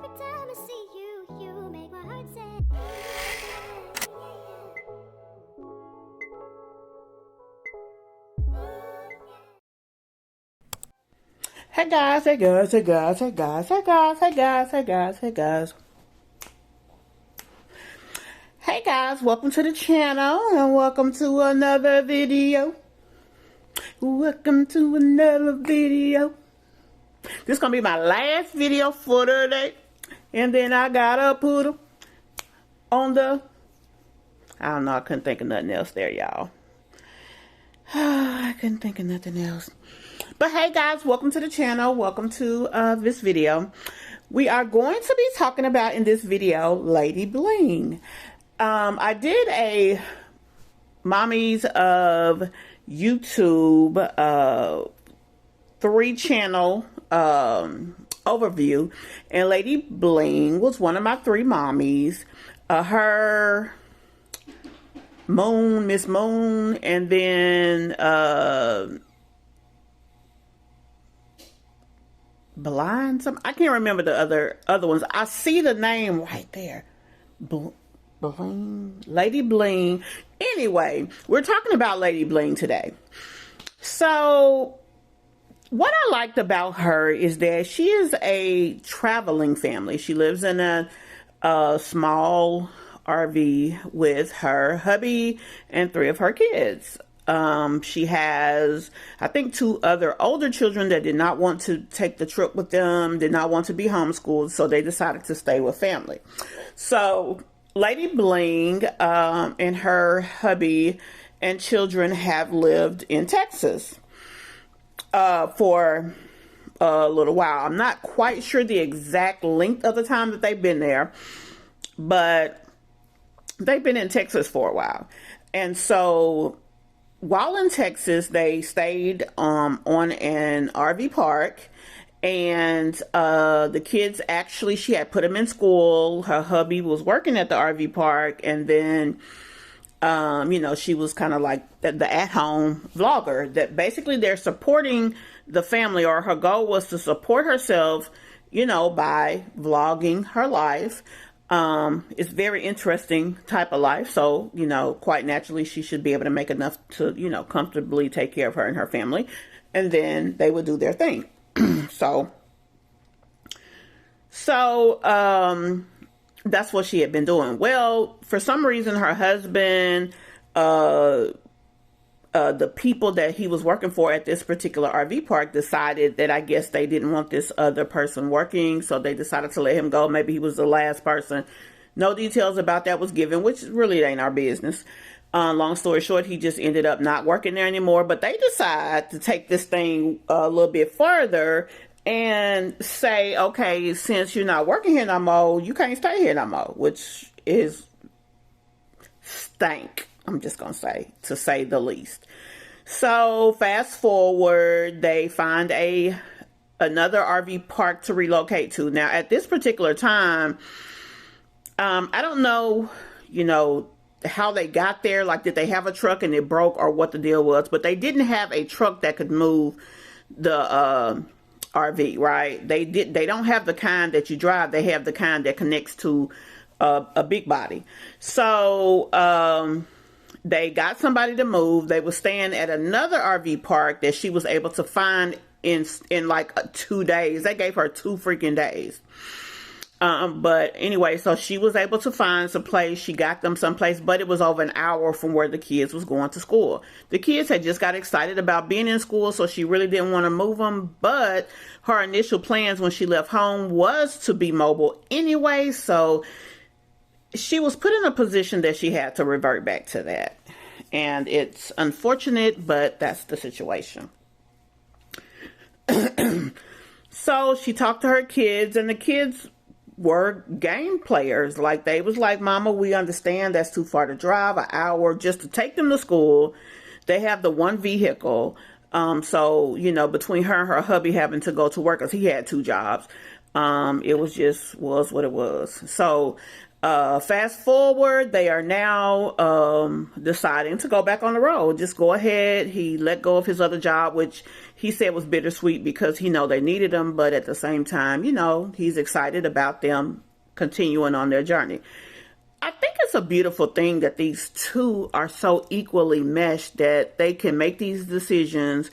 time I see you, you make my heart say. Hey guys, hey guys, hey guys, hey guys, hey guys, hey guys, hey guys, hey guys. Hey guys, welcome to the channel and welcome to another video. Welcome to another video. This is gonna be my last video for today. And then I gotta put them on the, I don't know, I couldn't think of nothing else there, y'all. I couldn't think of nothing else. But hey guys, welcome to the channel. Welcome to this video. We are going to be talking about in this video Lady Bling. I did a Mommies of YouTube 3-channel overview, and Lady Bling was one of my 3 mommies. Her, Moon, Miss Moon, and then Blind, I can't remember the other ones. I see the name right there. Bling, Lady Bling. Anyway, we're talking about Lady Bling today. So what I liked about her is that she is a traveling family. She lives in a small RV with her hubby and 3 of her kids. She has, I think, 2 other older children that did not want to take the trip with them, did not want to be homeschooled, so they decided to stay with family. So Lady Bling and her hubby and children have lived in Texas for a little while. I'm not quite sure the exact length of the time that they've been there, but they've been in Texas for a while. And so while in Texas, they stayed on an RV park, and the kids, actually, she had put them in school. Her hubby was working at the RV park, and then you know, she was kind of like the at-home vlogger. That basically they're supporting the family, or her goal was to support herself, you know, by vlogging her life. It's very interesting type of life. So, you know, quite naturally, she should be able to make enough to, you know, comfortably take care of her and her family. And then they would do their thing. So, that's what she had been doing. Well, for some reason, her husband, the people that he was working for at this particular RV park decided that, I guess, they didn't want this other person working, so they decided to let him go. Maybe he was the last person. No details about that was given, which really ain't our business. Long story short, he just ended up not working there anymore. But they decide to take this thing a little bit further and say, okay, since you're not working here no more, you can't stay here no more, which is stank. I'm just going to say the least. So fast forward, they find another RV park to relocate to. Now, at this particular time, I don't know, you know, how they got there. Like, did they have a truck and it broke, or what the deal was? But they didn't have a truck that could move the RV, right? They don't have the kind that you drive. They have the kind that connects to a big body. So they got somebody to move. They were staying at another RV park that she was able to find in like 2 days. They gave her 2 freaking days. But anyway, so she was able to find some place. She got them someplace, but it was over an hour from where the kids was going to school. The kids had just got excited about being in school, so she really didn't want to move them. But her initial plans when she left home was to be mobile anyway. So she was put in a position that she had to revert back to that. And it's unfortunate, but that's the situation. So she talked to her kids, and the kids were game players. Like, they was like, Mama, we understand that's too far to drive, an hour just to take them to school. They have the one vehicle. So, you know, between her and her hubby having to go to work, because he had 2 jobs, it was what it was. So Fast forward, they are now deciding to go back on the road. Just go ahead. He let go of his other job, which he said was bittersweet because he know they needed him, but at the same time, you know, he's excited about them continuing on their journey. I think it's a beautiful thing that these two are so equally meshed that they can make these decisions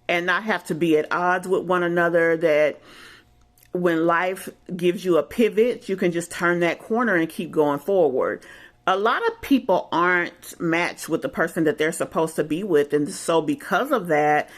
and not have to be at odds with one another, that when life gives you a pivot, you can just turn that corner and keep going forward. A lot of people aren't matched with the person that they're supposed to be with, and so because of that,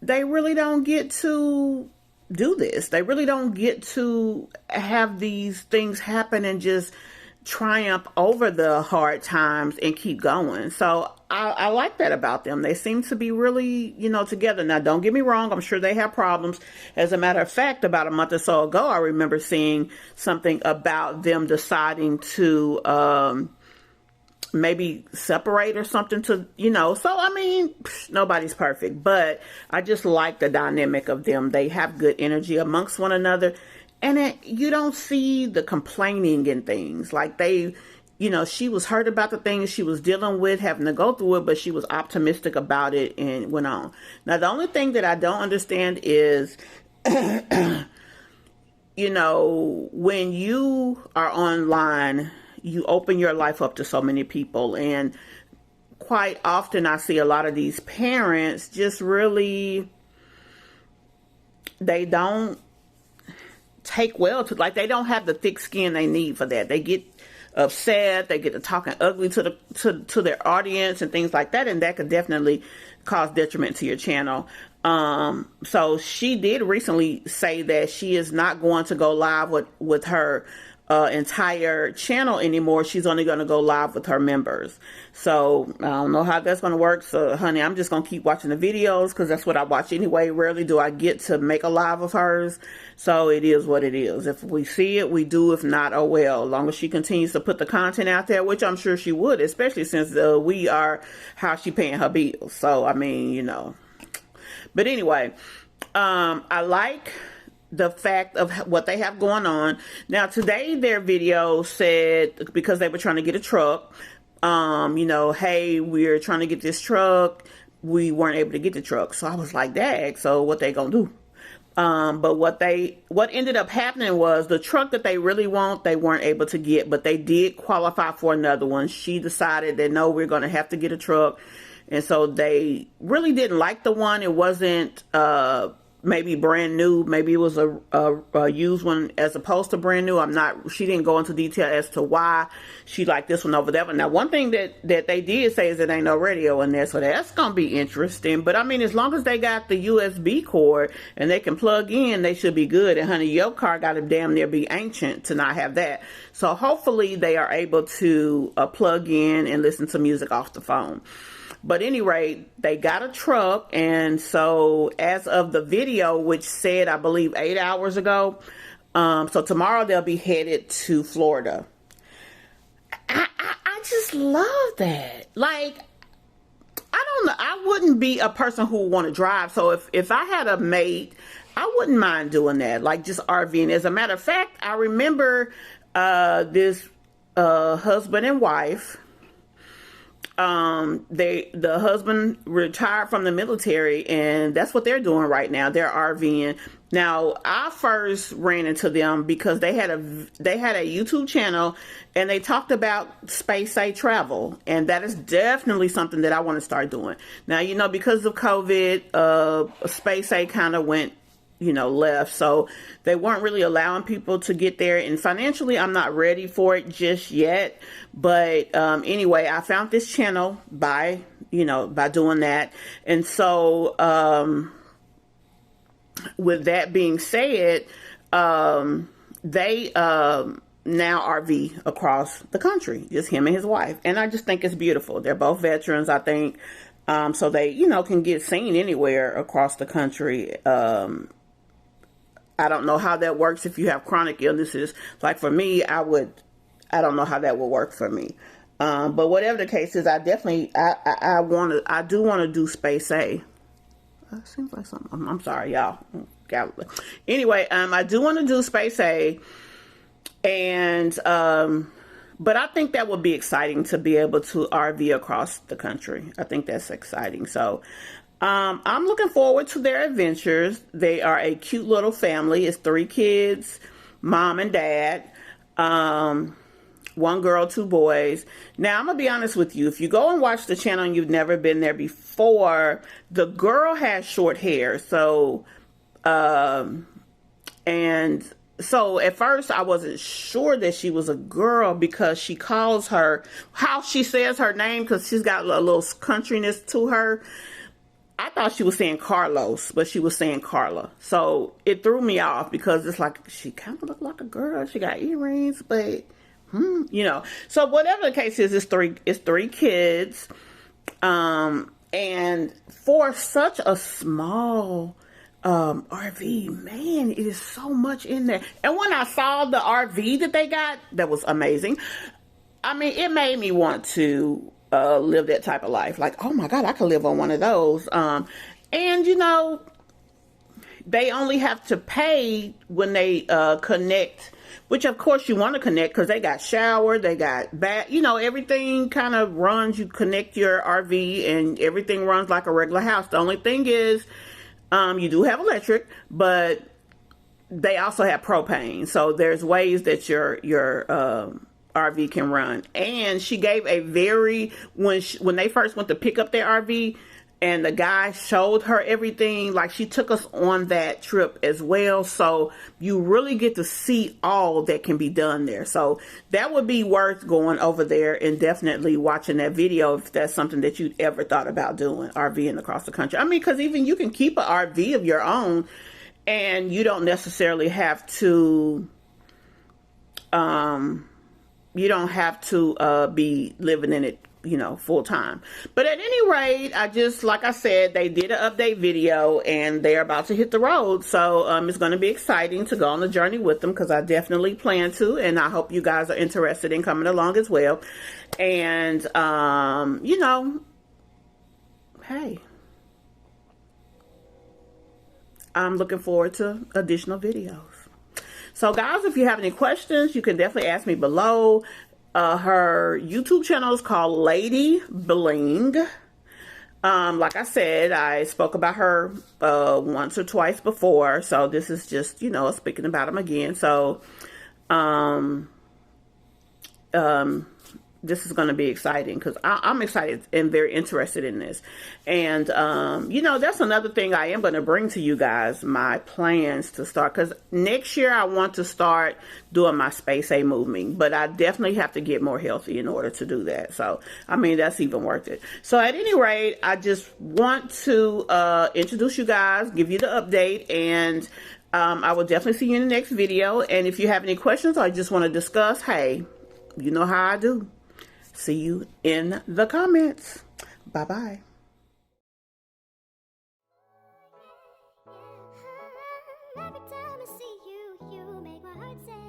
they really don't get to do this. They really don't get to have these things happen and just triumph over the hard times and keep going. So I like that about them. They seem to be really, you know, together. Now, don't get me wrong. I'm sure they have problems. As a matter of fact, about a month or so ago, I remember seeing something about them deciding to maybe separate or something, to, you know. So, I mean, nobody's perfect, but I just like the dynamic of them. They have good energy amongst one another. And you don't see the complaining and things. Like they, you know, she was hurt about the things she was dealing with, having to go through it, but she was optimistic about it and went on. Now, the only thing that I don't understand is, you know, when you are online, you open your life up to so many people. And quite often I see a lot of these parents just really, they don't take well to, like, they don't have the thick skin they need for that. They get upset, they get to talking ugly to their audience and things like that, and that could definitely cause detriment to your channel. So she did recently say that she is not going to go live with her entire channel anymore. She's only going to go live with her members. So I don't know how that's going to work. So honey, I'm just going to keep watching the videos because that's what I watch anyway. Rarely do I get to make a live of hers. So it is what it is. If we see it, we do. If not, oh well. As long as she continues to put the content out there, which I'm sure she would, especially since we are how she paying her bills. So, I mean, you know. But anyway, I like the fact of what they have going on. Now, today their video said, because they were trying to get a truck, you know, hey, we're trying to get this truck. We weren't able to get the truck. So I was like, dag, so what they gonna do? But what ended up happening was the truck that they really want, they weren't able to get, but they did qualify for another one. She decided that no, we're going to have to get a truck. And so they really didn't like the one. It wasn't, maybe brand new. Maybe it was a used one as opposed to brand new. She didn't go into detail as to why she liked this one over that one. Now, one thing that they did say is it ain't no radio in there, so that's going to be interesting. But I mean, as long as they got the USB cord and they can plug in, they should be good. And honey, your car got to damn near be ancient to not have that. So hopefully they are able to plug in and listen to music off the phone. But anyway, they got a truck, and so as of the video, which said, I believe, 8 hours ago, so tomorrow they'll be headed to Florida. I just love that. Like, I don't know. I wouldn't be a person who would want to drive. So if I had a mate, I wouldn't mind doing that, like just RVing. As a matter of fact, I remember this husband and wife. The husband retired from the military, and that's what they're doing right now. They're RVing. Now, I first ran into them because they had a YouTube channel, and they talked about space age travel, and that is definitely something that I want to start doing. Now, you know, because of COVID, space age kind of went, you know, left. So they weren't really allowing people to get there. And financially, I'm not ready for it just yet. But anyway, I found this channel by doing that. And so with that being said, they now RV across the country, just him and his wife. And I just think it's beautiful. They're both veterans, I think. So they, you know, can get seen anywhere across the country. I don't know how that works if you have chronic illnesses. Like for me, I don't know how that would work for me. But whatever the case is, I do want to do space A. That seems like something. I'm sorry, y'all. Anyway, I do want to do space A. And but I think that would be exciting to be able to RV across the country. I think that's exciting. So I'm looking forward to their adventures. They are a cute little family. It's 3 kids, mom and dad. 1 girl, 2 boys. Now, I'm going to be honest with you. If you go and watch the channel and you've never been there before, the girl has short hair. So, and so at first I wasn't sure that she was a girl because she calls her, how she says her name, because she's got a little countryness to her. I thought she was saying Carlos, but she was saying Carla. So it threw me off because it's like, she kind of looked like a girl. She got earrings, but, you know. So whatever the case is, it's three kids. And for such a small RV, man, it is so much in there. And when I saw the RV that they got, that was amazing. I mean, it made me want to live that type of life. Like, oh my God, I could live on one of those. And you know, they only have to pay when they connect, which of course you want to connect because they got shower, they got bath, you know, everything kind of runs. You connect your RV and everything runs like a regular house. The only thing is, you do have electric, but they also have propane. So there's ways that your RV can run. And she gave a very, when they first went to pick up their RV and the guy showed her everything, like she took us on that trip as well. So you really get to see all that can be done there. So that would be worth going over there and definitely watching that video if that's something that you'd ever thought about doing, RVing across the country. I mean, because even you can keep an RV of your own and you don't necessarily have to, be living in it, you know, full time. But at any rate, like I said, they did an update video and they're about to hit the road. So it's going to be exciting to go on the journey with them because I definitely plan to. And I hope you guys are interested in coming along as well. And, you know, hey, I'm looking forward to additional videos. So guys, if you have any questions, you can definitely ask me below. Her YouTube channel is called Lady Bling. Like I said, I spoke about her once or twice before. So this is just, you know, speaking about them again. So this is going to be exciting because I'm excited and very interested in this. And, you know, that's another thing I am going to bring to you guys, my plans to start. Because next year I want to start doing my Space A movement. But I definitely have to get more healthy in order to do that. So, I mean, that's even worth it. So, at any rate, I just want to introduce you guys, give you the update. And I will definitely see you in the next video. And if you have any questions or just want to discuss, hey, you know how I do. See you in the comments. Bye-bye. Every time I see you, you make my heart say